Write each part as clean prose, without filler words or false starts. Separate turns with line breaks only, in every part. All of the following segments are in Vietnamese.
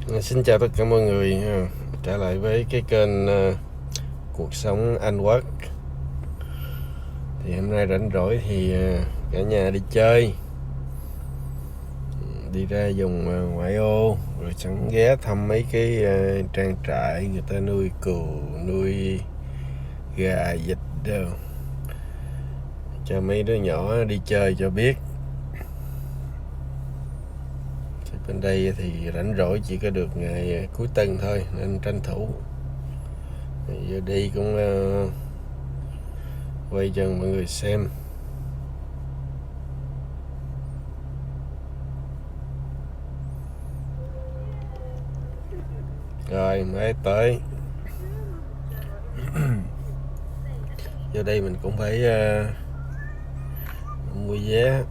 Xin chào tất cả mọi người, trở lại với cái kênh Cuộc Sống Quốc. Thì hôm nay rảnh rỗi thì cả nhà đi chơi, đi ra vùng ngoại ô, rồi sẵn ghé thăm mấy cái trang trại người ta nuôi cừu, nuôi gà, vịt đồ, cho mấy đứa nhỏ đi chơi cho biết. Thì bên đây thì rảnh rỗi chỉ có được ngày cuối tuần thôi nên tranh thủ. Giờ đi cũng quay cho mọi người xem. Rồi mới tới. Vô đây mình cũng phải mua vé,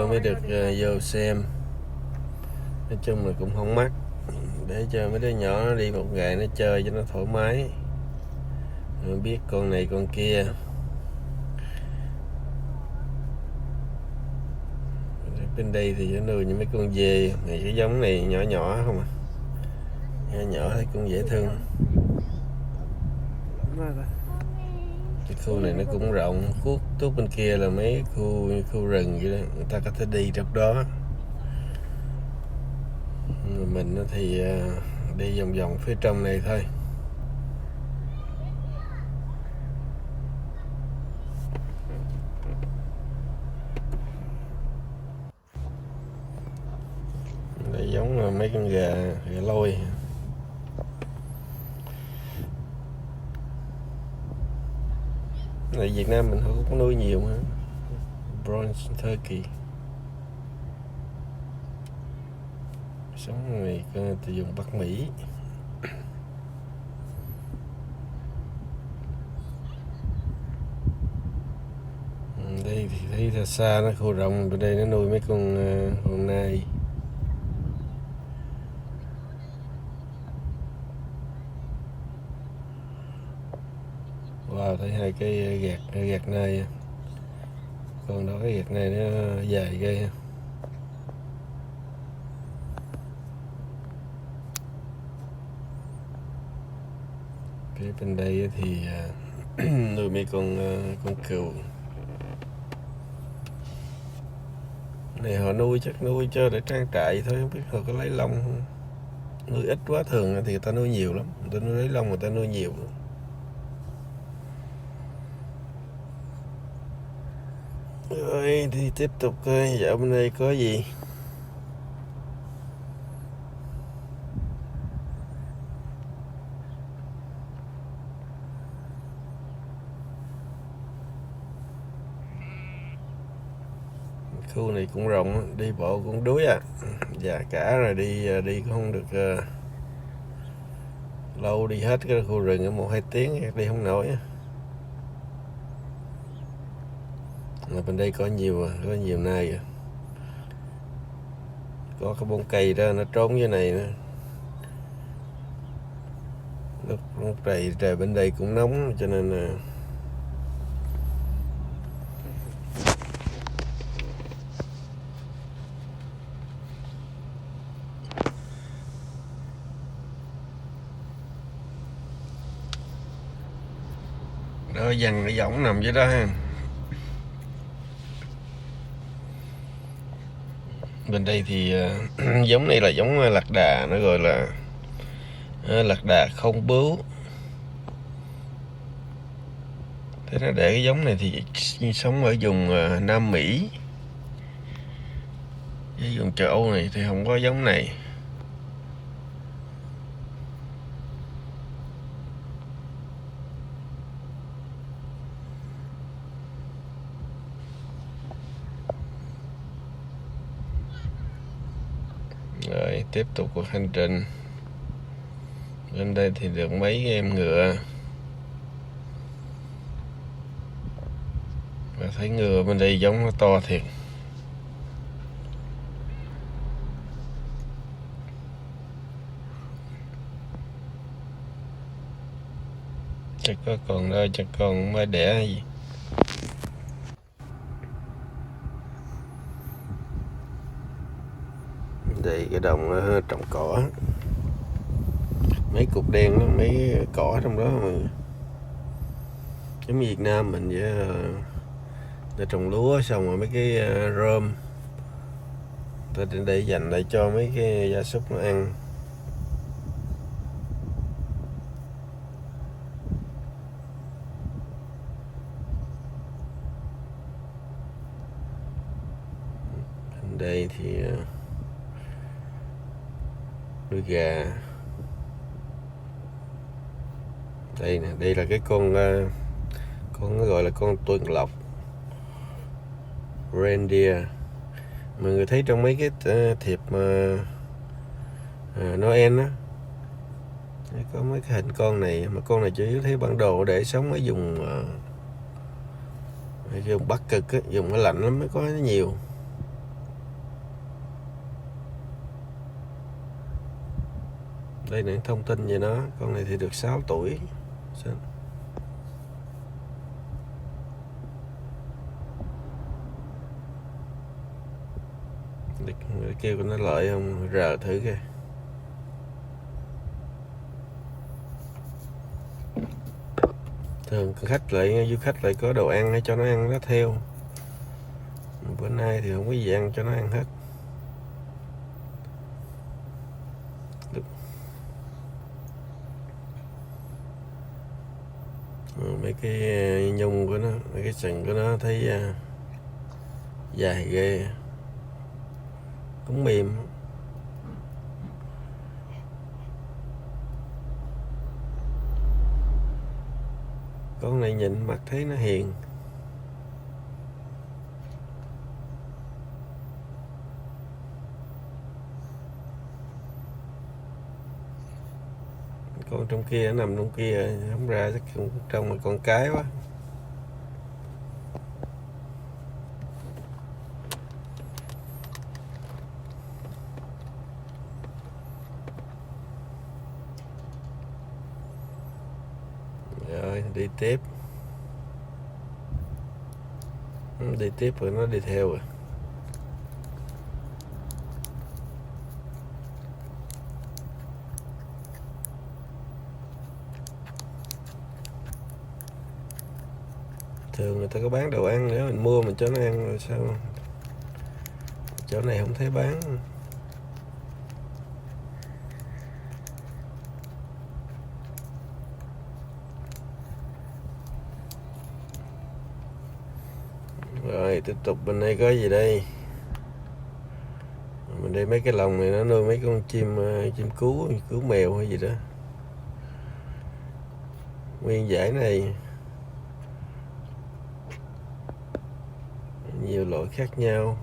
mới được vô xem. Nói chung là cũng không mắc, để cho mấy đứa nhỏ nó đi một ngày nó chơi cho nó thoải mái, nó biết con này con kia. Bên đây thì nó nuôi những mấy con dê, cái giống này nhỏ nhỏ không à, nhỏ nhỏ thấy cũng dễ thương. Cái khu này nó cũng rộng, tuốt bên kia là mấy khu rừng vậy đó, người ta có thể đi trong đó. Mình thì đi vòng vòng phía trong này thôi. Đây giống là mấy con gà lôi. Ở Việt Nam mình không có nuôi nhiều mà. Bronze turkey. Sống này từ dùng Bắc Mỹ. Đây thì thấy xa xa nó khu rộng, bên đây nó nuôi mấy con nai. Wow, thấy hai cái gạt nai. Còn đó cái gạt này nó dài ghê. Cái bên đây thì nuôi mấy con cừu. Này họ nuôi chắc nuôi cho để trang trại thôi, không biết họ có lấy lông không. Nuôi ít quá, thường thì người ta nuôi nhiều lắm, người ta nuôi lấy lông, người ta nuôi nhiều lắm. Rồi thì tiếp tục coi dạo bên đây có gì. Khu này cũng rộng, đi bộ cũng đuối à. Già cả rồi đi cũng không được lâu, đi hết cái khu rừng ở 1-2 tiếng đi không nổi. Mà bên đây có nhiều nai à. Có cái bông cây đó nó trốn dưới này nữa. Lúc trời bên đây cũng nóng cho nên là đó, dằn cái võng nằm dưới đó ha. Bên đây thì giống này là giống lạc đà, nó gọi là lạc đà không bướu. Thế nó để cái giống này thì sống ở vùng Nam Mỹ. Với vùng châu Âu này thì không có giống này. Rồi tiếp tục cuộc hành trình. Bên đây thì được mấy em ngựa. Và thấy ngựa bên đây giống nó to thiệt. Chắc có còn đâu, chắc còn mới đẻ hay gì. Đây cái đồng trồng cỏ. mấy cục đen đó, mấy cỏ trong đó mà giống như Việt Nam mình vậy. Để trồng lúa xong rồi mấy cái rơm ta để dành lại cho mấy cái gia súc nó ăn. Đây thì nuôi gà. Đây nè, đây là cái con nó gọi là con tuần lộc, reindeer. Mọi người thấy trong mấy cái thiệp Noel á, có mấy cái hình con này, mà con này chủ yếu thấy bản đồ để sống ở vùng Bắc Cực á, vùng nó lạnh lắm mới có nhiều. Đây là thông tin về nó. Con này thì được 6 tuổi. Để kêu nó lợi không, rờ thử kìa. Thường du khách lại có đồ ănให้cho nó ăn nó theo. Bữa nay thì không có gì ăn cho nó ăn hết. Mấy cái nhung của nó, mấy cái sừng của nó thấy dài ghê, cũng mềm. Con này nhìn mặt thấy nó hiền. Con trong kia nằm trong kia không ra, chắc cũng trông là con cái quá. Rồi đi tiếp. Đi tiếp rồi nó đi theo rồi. Thường người ta có bán đồ ăn, nếu mình mua mình cho nó ăn rồi sao chỗ này không thấy bán. Rồi tiếp tục bên đây có gì đây? Mình đây mấy cái lồng này nó nuôi mấy con chim cứu mèo hay gì đó. Nguyên dãy này nhiều loại khác nhau.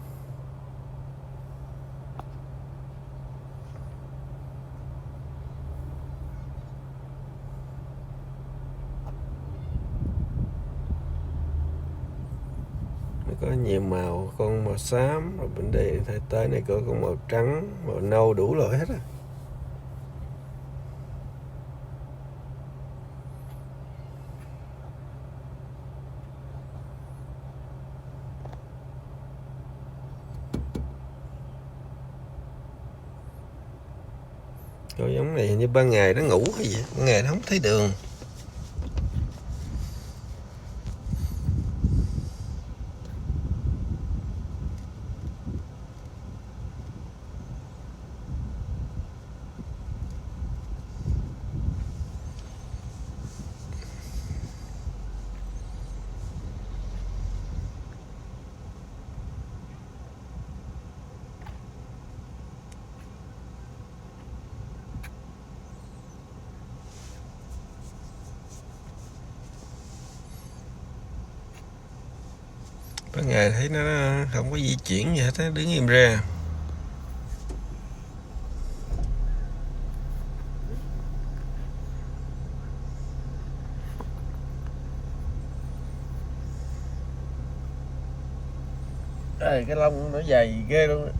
Có nhiều màu, con màu xám, rồi bên đây tới này có con màu trắng, màu nâu, đủ loại hết á. Con giống này như ban ngày nó ngủ hay gì, ban ngày nó không thấy đường. Ban ngày thấy nó không có di chuyển gì hết á, đứng im ra. Đây, cái lông nó dày ghê luôn á.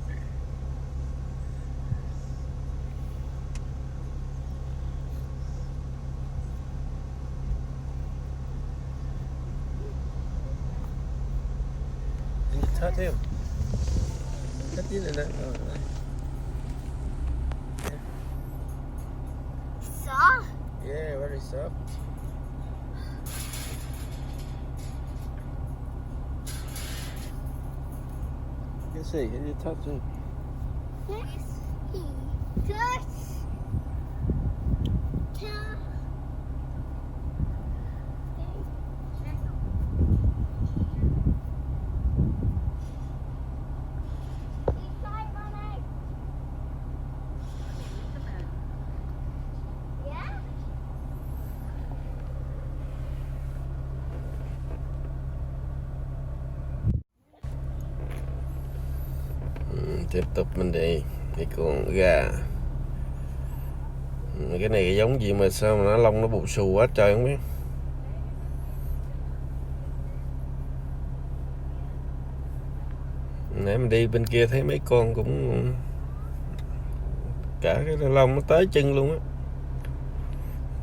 Hết thêm. Hết tí này nè.
Sợ.
Sắp. Cái gì? Cái gì thắt rồi?
Yes, he does.
Tiếp tục mình đi con gà. Cái này giống gì mà sao mà nó lông nó bù xù quá trời không biết. Nãy mình đi bên kia thấy mấy con cũng cả cái lông nó tới chân luôn á.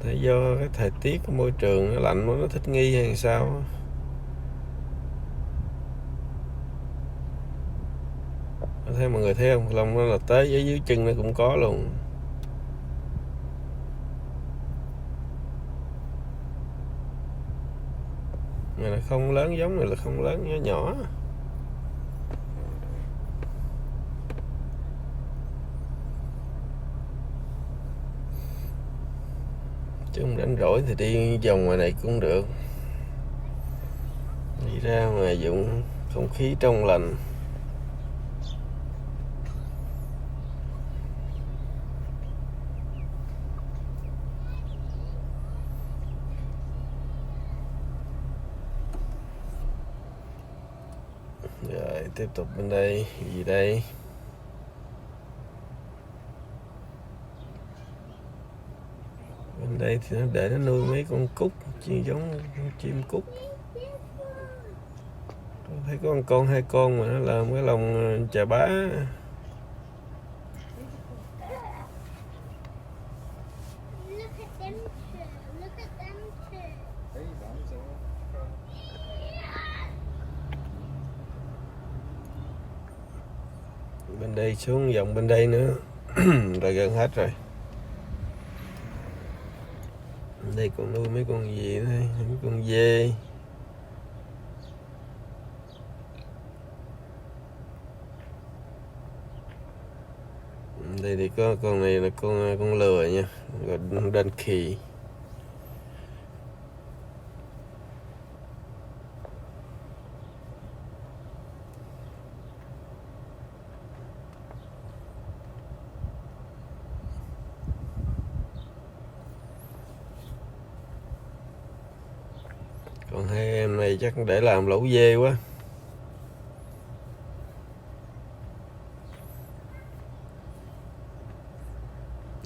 Tại do cái thời tiết, cái môi trường nó lạnh nó thích nghi hay sao á. Thấy mọi người thấy không, lông nó là tới dưới chân nó cũng có luôn. Mà là không lớn, giống này là không lớn, nhỏ nhỏ. Chứ không rảnh rỗi thì đi vòng ngoài này cũng được. Đi ra ngoài dụng không khí trong lành. Rồi tiếp tục bên đây. Gì đây? Bên đây thì nó để nó nuôi mấy con cúc, giống chim cúc. Tôi thấy có con hai con mà nó làm cái lồng chà bá. Bên đây xuống vòng bên đây nữa. Rồi gần hết rồi. Bên đây còn nuôi mấy con gì nữa, mấy con dê. Đây thì có con này là con lừa nha, gọi đen khỉ. Còn hai em này chắc để làm lẩu dê quá.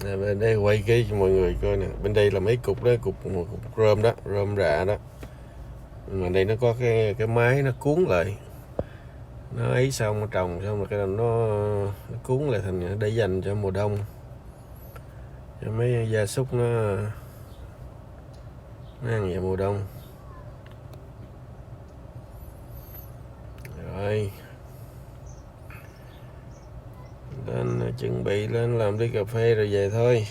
Nè, bên đây quay cái cho mọi người coi nè. Bên đây là mấy cục đó, cục rơm đó, rơm rạ đó. Mà đây nó có cái máy nó cuốn lại. Nó ấy xong nó trồng xong rồi cái nó cuốn lại thành để dành cho mùa đông. Cho mấy gia súc nó ăn vào mùa đông. Rồi lên chuẩn bị lên làm ly cà phê rồi về thôi.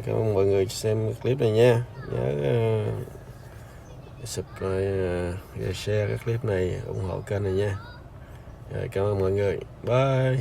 Cảm ơn mọi người xem clip này nha. Nhớ subscribe và share các clip này, ủng hộ kênh này nha. Rồi, cảm ơn mọi người. Bye.